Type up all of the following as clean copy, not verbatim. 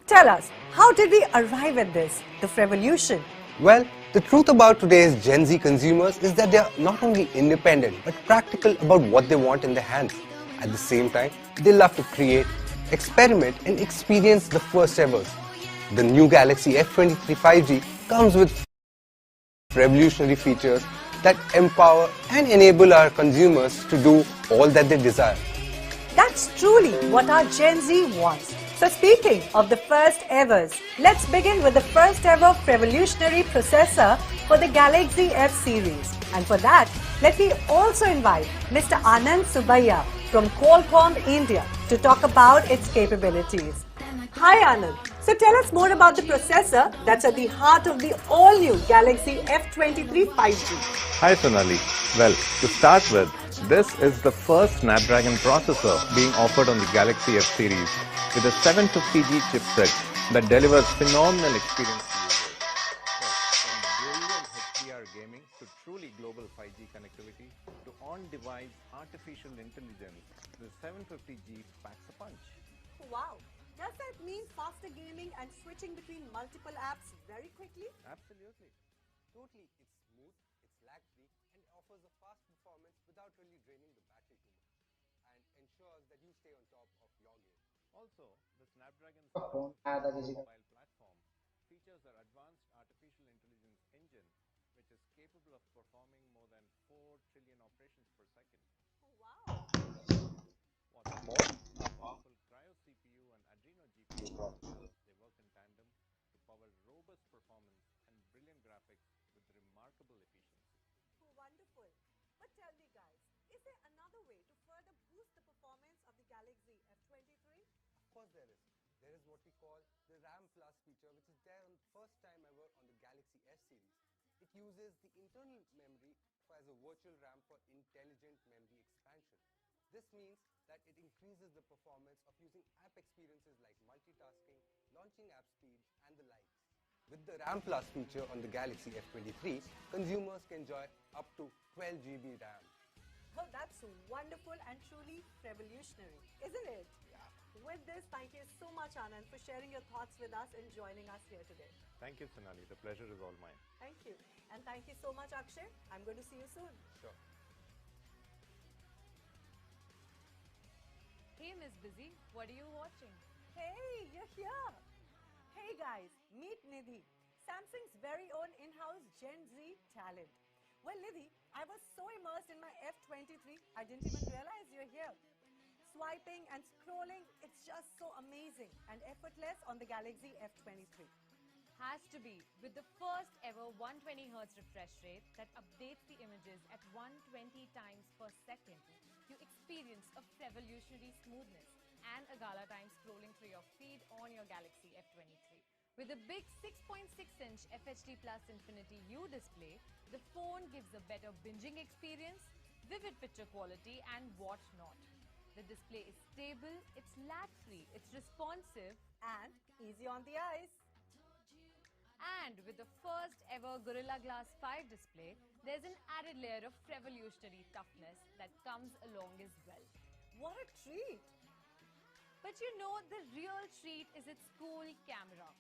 Tell us, how did we arrive at this, the revolution? Well, the truth about today's Gen Z consumers is that they are not only independent but practical about what they want in their hands. At the same time, they love to create, experiment and experience the first ever. The new Galaxy F23 5G comes with revolutionary features that empower and enable our consumers to do all that they desire. That's truly what our Gen Z wants. So speaking of the first evers, let's begin with the first ever revolutionary processor for the Galaxy F series. And for that, let me also invite Mr. Anand Subbiah from Qualcomm India to talk about its capabilities. Hi Anand. So tell us more about the processor that's at the heart of the all-new Galaxy F23 5G. Hi Sonali. Well, to start with, this is the first Snapdragon processor being offered on the Galaxy F series with a 750G chipset that delivers phenomenal experience to users. From brilliant HDR gaming to truly global 5G connectivity to on-device artificial intelligence, the 750G packs a punch. Wow. Does that mean faster gaming and switching between multiple apps very quickly? Absolutely. Totally, it's smooth, it's lag-free and offers a fast performance without really draining the battery too much and ensures that you stay on top of your game. Also, the Snapdragon 750 mobile platform features our advanced artificial intelligence engine, which is capable of performing more than 4 trillion operations per second. Oh, wow. What's more, our powerful Cryo CPU and Adreno GPU processors, they work in tandem to power robust performance and brilliant graphics with remarkable efficiency. Oh, wonderful. But tell me guys, is there another way to further boost the performance of the Galaxy F23? Of course there is. There is what we call the RAM Plus feature, which is there on the first time ever on the Galaxy F series. It uses the internal memory as a virtual RAM for intelligent memory expansion. This means that it increases the performance of using app experiences like multitasking, launching app speed, and the likes. With the RAM Plus feature on the Galaxy F23, consumers can enjoy up to 12 GB RAM. Oh, that's wonderful and truly revolutionary, isn't it? Yeah. With this, thank you so much, Anand, for sharing your thoughts with us and joining us here today. Thank you, Sonali. The pleasure is all mine. Thank you. And thank you so much, Akshay. I'm going to see you soon. Sure. Hey, Miss Busy, what are you watching? Hey, you're here. Hey guys, meet Nidhi, Samsung's very own in-house Gen Z talent. Well, Nidhi, I was so immersed in my F23, I didn't even realize you're here. Swiping and scrolling, it's just so amazing and effortless on the Galaxy F23. Has to be, with the first ever 120Hz refresh rate that updates the images at 120 times per second. You experience a revolutionary smoothness and a gala time scrolling through your feed on your Galaxy F23. With a big 6.6-inch FHD Plus Infinity U display, the phone gives a better binging experience, vivid picture quality and whatnot. The display is stable, it's lag-free, it's responsive And easy on the eyes. and with the first ever Gorilla Glass 5 display, there's an added layer of revolutionary toughness that comes along as well. What a treat. But you know, the real treat is its cool camera.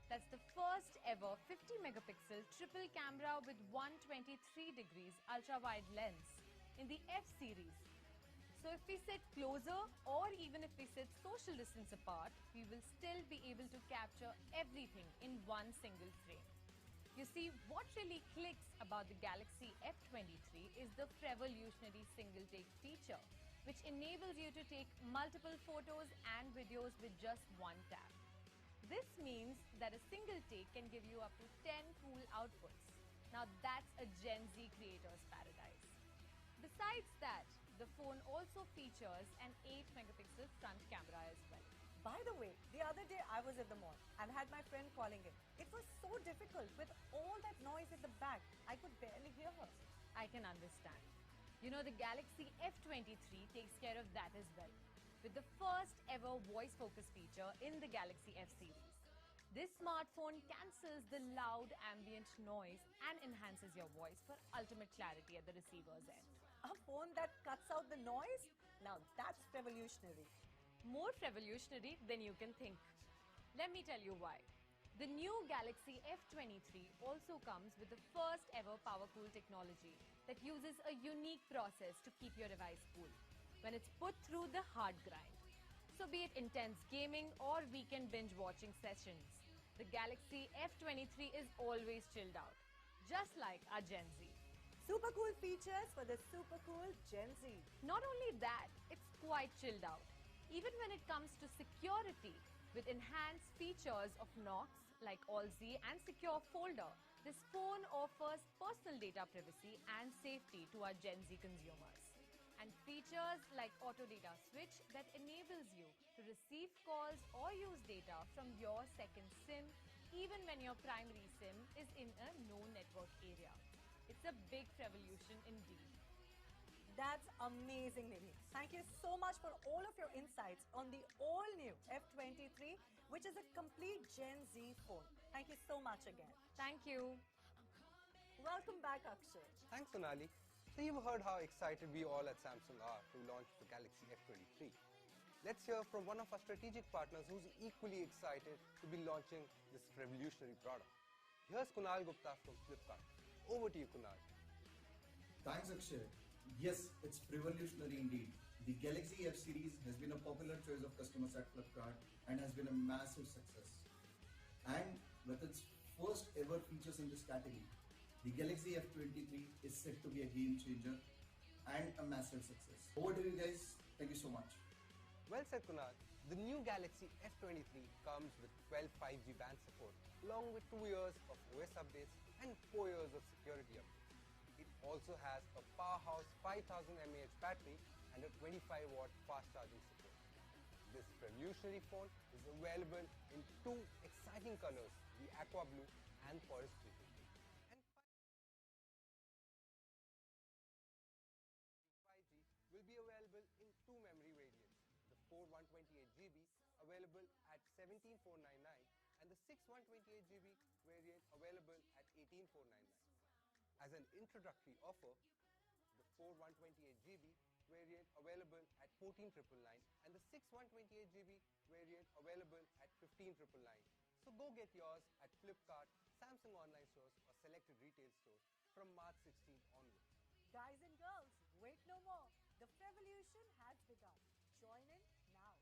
That's the first ever 50 megapixel triple camera with 123 degrees ultra-wide lens in the F series. So if we sit closer or even if we sit social distance apart, we will still be able to capture everything in one single frame. You see, what really clicks about the Galaxy F23 is the revolutionary single take feature, which enables you to take multiple photos and videos with just one tap. This means that a single take can give you up to 10 cool outputs. Now that's a Gen Z creator's paradise. Besides that, the phone also features an 8 megapixel front camera as well. By the way, the other day I was at the mall and had my friend calling in. It was so difficult with all that noise at the back. I could barely hear her. I can understand. You know, the Galaxy F23 takes care of that as well, with the first ever voice focus feature in the Galaxy F series. This smartphone cancels the loud ambient noise and enhances your voice for ultimate clarity at the receiver's end. A phone that cuts out the noise? Now that's revolutionary. More revolutionary than you can think. Let me tell you why. The new Galaxy F23 also comes with the first ever power-cool technology that uses a unique process to keep your device cool when it's put through the hard grind. So be it intense gaming or weekend binge watching sessions, the Galaxy F23 is always chilled out, just like our Gen Z. Super cool features for the super cool Gen Z. Not only that, it's quite chilled out. Even when it comes to security, with enhanced features of Knox like All-Z and Secure Folder, this phone offers personal data privacy and safety to our Gen Z consumers. And features like Auto Data Switch that enables you to receive calls or use data from your second SIM even when your primary SIM is in a no-network area. It's a big revolution indeed. That's amazing, Nidhi. Thank you so much for all of your insights on the all-new F23, which is a complete Gen Z phone. Thank you so much again. Thank you. Welcome back, Akshay. Thanks, Sonali. So you've heard how excited we all at Samsung are to launch the Galaxy F23. Let's hear from one of our strategic partners who's equally excited to be launching this revolutionary product. Here's Kunal Gupta from Flipkart. Over to you, Kunal. Thanks, Akshay. Yes, it's revolutionary indeed. The Galaxy F series has been a popular choice of customers at Flipkart and has been a massive success. And with its first ever features in this category, the Galaxy F23 is set to be a game changer and a massive success. Over to you guys. Thank you so much. Well said, Kunal. The new Galaxy F23 comes with 12 5G band support, along with 2 years of OS updates and 4 years of security updates. It also has a powerhouse 5000 mAh battery and a 25-watt fast charging support. This revolutionary phone is available in 2 exciting colors, the aqua blue and forest green. And 5G will be available in 2 memory variants. The 4128GB available at 17499 and the 6128GB variant available at 18499. As an introductory offer, the 4128GB variant available at 14999 and the 6128GB variant available at 15999. So go get yours at Flipkart, Samsung online stores or selected retail stores from March 16th onwards. Guys and girls, wait no more. The revolution has begun. Join in now.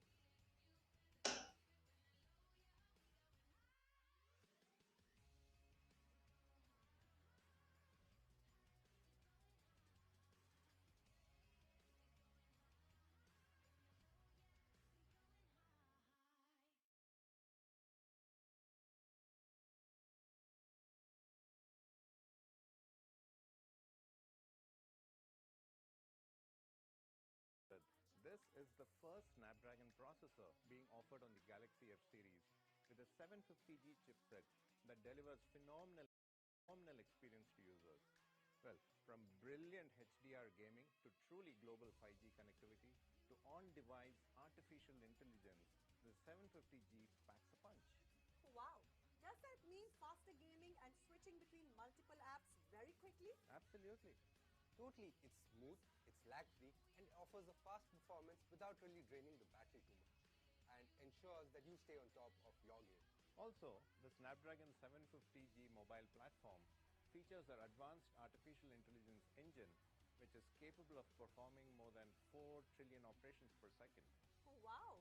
This is the first Snapdragon processor being offered on the Galaxy F series with a 750G chipset that delivers phenomenal experience to users. Well, from brilliant HDR gaming to truly global 5G connectivity to on-device artificial intelligence, the 750G packs a punch. Wow. Does that mean faster gaming and switching between multiple apps very quickly? Absolutely. Totally, it's smooth, it's lag-free and offers a fast performance without really draining the battery too much and ensures that you stay on top of your game. Also, the Snapdragon 750G mobile platform features our advanced artificial intelligence engine, which is capable of performing more than 4 trillion operations per second. Oh, wow.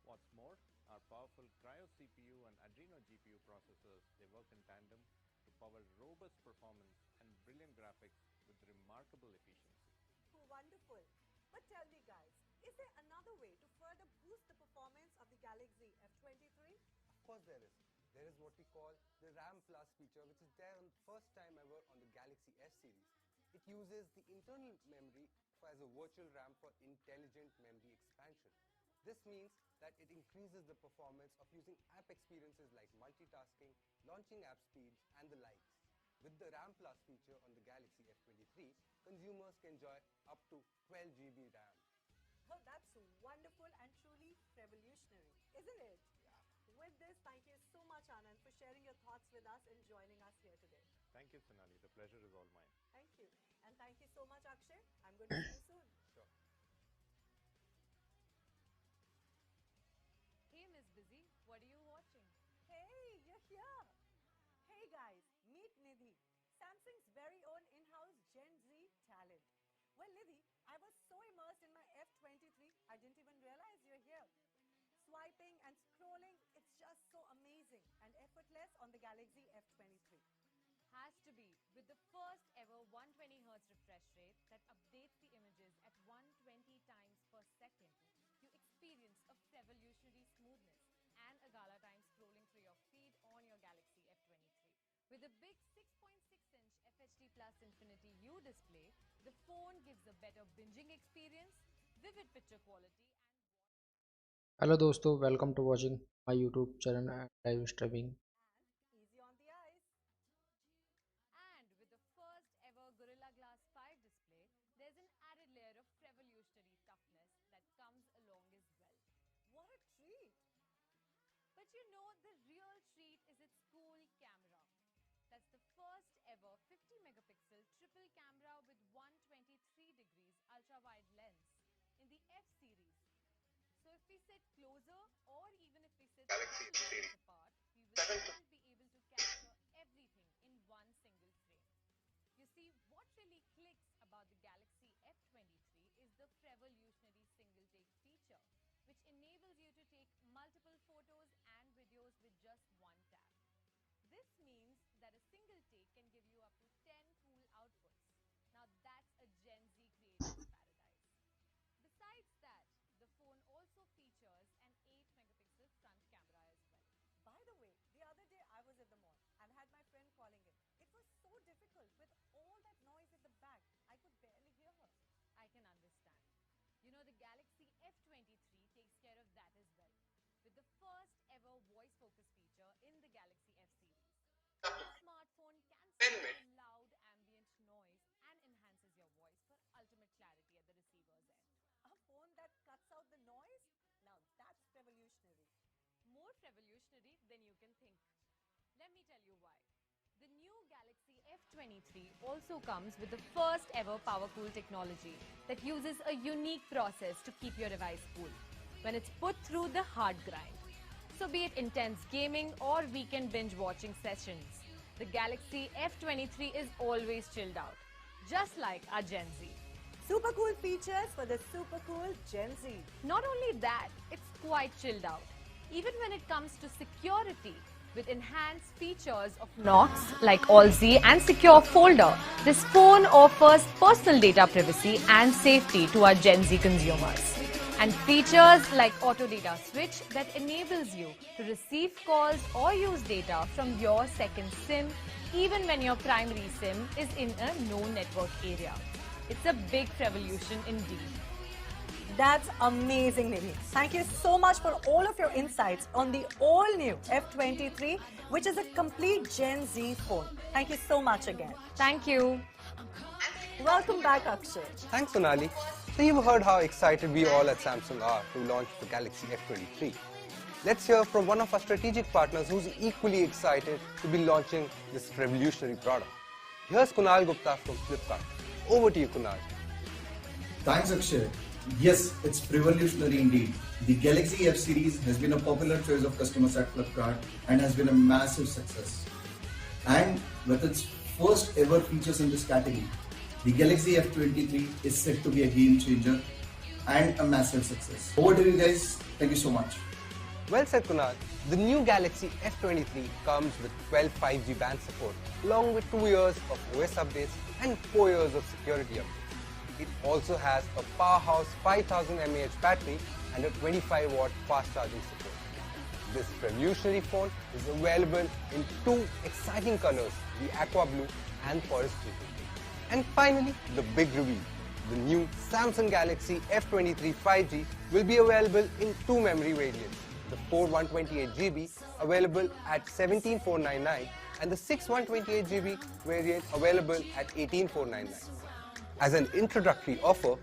What's more, our powerful Cryo CPU and Adreno GPU processors, they work in tandem to power robust performance and brilliant graphics with remarkable efficiency. Oh, wonderful. But tell me guys, is there another way to further boost the performance of the Galaxy F23? Of course there is. There is what we call the RAM Plus feature, which is there on the first time ever on the Galaxy S series. It uses the internal memory as a virtual RAM for intelligent memory expansion. This means that it increases the performance of using app experiences like multitasking, launching app speeds, and the likes. With the RAM Plus feature on the Galaxy F23, consumers can enjoy up to 12GB RAM. Oh, that's wonderful and truly revolutionary, isn't it? Yeah. With this, thank you so much, Anand, for sharing your thoughts with us and joining us here today. Thank you, Sonali. The pleasure is all mine. Thank you. And thank you so much, Akshay. I'm going to see you soon. Sure. Hey, Miss Busy, what Yeah. Hey guys, meet Nidhi, Samsung's very own in-house Gen Z talent. Well, Nidhi, I was so immersed in my F23, I didn't even realize you're here. Swiping and scrolling, it's just so amazing and effortless on the Galaxy F23. Has to be, with the first ever 120 Hz refresh rate that updates the images at 120 times per second, you experience a revolutionary smoothness and a gala time scrolling through your feed on your Galaxy F23. With a big 6.6-inch FHD Plus Infinity U display, the phone gives a better binging experience, vivid picture quality, hello दोस्तों, welcome to watching my YouTube channel and live streaming. Easy on the eyes. and with the first ever Gorilla Glass 5 display, there's an added layer of revolutionary toughness that comes along as well. What a treat. But you know, the real treat is its cool camera. That's the first ever 50 megapixel triple camera with 123 degrees ultra wide lens in the F series. So if we sit closer or even if we sit Galaxy few series. meters apart, we will still be able to capture everything in one single frame. You see, what really clicks about the Galaxy F23 is the revolutionary single take feature, which enables you to take multiple photos and videos with just one tap. This means that a single take can give you up to 10 cool outputs. Now that's a Gen Z creator's paradise. Besides that, the phone also features an 8 megapixel front camera as well. By the way, the other day I was at the mall and had my friend calling in. It was so difficult with all that noise at the back. I could barely hear her. I can understand. You know, the Galaxy F23 takes care of that as well, with the first ever voice focus feature in the Galaxy F series. The smartphone cancels the loud ambient noise and enhances your voice for ultimate clarity at the receiver's end. A phone that cuts out the noise? Now that's revolutionary. More revolutionary than you can think. Let me tell you why. The new Galaxy F23 also comes with the first ever PowerCool technology that uses a unique process to keep your device cool when it's put through the hard grind. So be it intense gaming or weekend binge watching sessions, the Galaxy F23 is always chilled out, just like our Gen Z. Super cool features for the super cool Gen Z. Not only that, it's quite chilled out. Even when it comes to security, with enhanced features of Knox like AllZ and Secure Folder, this phone offers personal data privacy and safety to our Gen Z consumers. And features like Auto Data Switch that enables you to receive calls or use data from your second SIM even when your primary SIM is in a no network area. It's a big revolution indeed. That's amazing, Nidhi. Thank you so much for all of your insights on the all-new F23, which is a complete Gen Z phone. Thank you so much again. Thank you. Welcome back, Akshay. Thanks, Sonali. So you've heard how excited we all at Samsung are to launch the Galaxy F23. Let's hear from one of our strategic partners who's equally excited to be launching this revolutionary product. Here's Kunal Gupta from Flipkart. Over to you, Kunal. Thanks, Akshay. Yes, it's revolutionary indeed. The Galaxy F series has been a popular choice of customers at Flipkart and has been a massive success. And with its first ever features in this category, the Galaxy F23 is set to be a game changer and a massive success. Over to you guys. Thank you so much. Well said, Kunal. The new Galaxy F23 comes with 12 5G band support, along with 2 years of OS updates and 4 years of security updates. It also has a powerhouse 5000 mAh battery and a 25-watt fast charging support. This revolutionary phone is available in 2 exciting colors, the aqua blue and forest green. And finally, the big reveal. The new Samsung Galaxy F23 5G will be available in 2 memory variants. The 4 128GB available at 17,499 and the 6 128GB variant available at 18,499. As an introductory offer,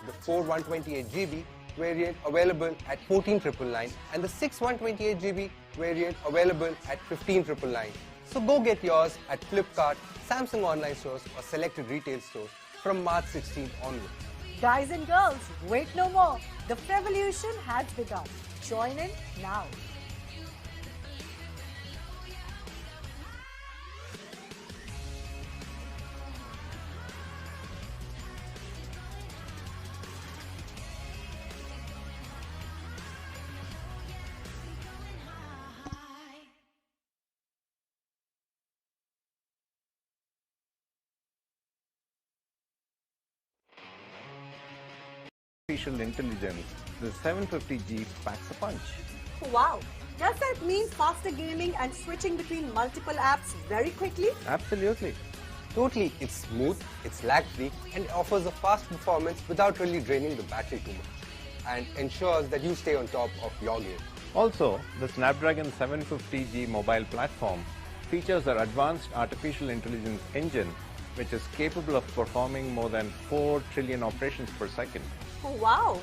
the 4 128GB variant available at 14,999 and the 6 128GB variant available at 15,999. So go get yours at Flipkart, Samsung online stores or selected retail stores from March 16th onwards. Guys and girls, wait no more. The revolution has begun. Join in now. artificial intelligence, the 750G packs a punch. Wow. Does that mean faster gaming and switching between multiple apps very quickly? Absolutely. Totally, it's smooth, it's lag-free, and it offers a fast performance without really draining the battery too much, and ensures that you stay on top of your game. Also, the Snapdragon 750G mobile platform features our advanced artificial intelligence engine, which is capable of performing more than 4 trillion operations per second. Oh, wow.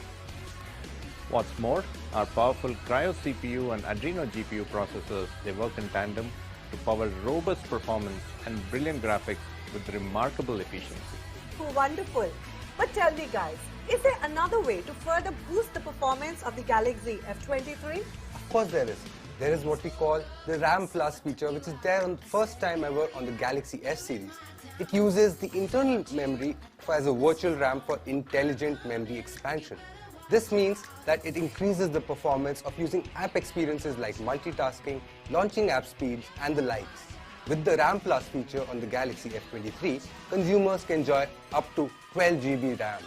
What's more, our powerful Cryo CPU and Adreno GPU processors, they work in tandem to power robust performance and brilliant graphics with remarkable efficiency. Oh, wonderful. But tell me guys, is there another way to further boost the performance of the Galaxy F23? Of course there is. There is what we call the RAM Plus feature, which is there on the first time ever on the Galaxy F series. It uses the internal memory as a virtual RAM for intelligent memory expansion. This means that it increases the performance of using app experiences like multitasking, launching app speeds, and the likes. With the RAM Plus feature on the Galaxy F23, consumers can enjoy up to 12 GB RAM.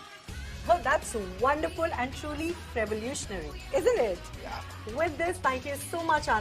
Well, that's wonderful and truly revolutionary, isn't it? Yeah. With this, thank you so much, Anand.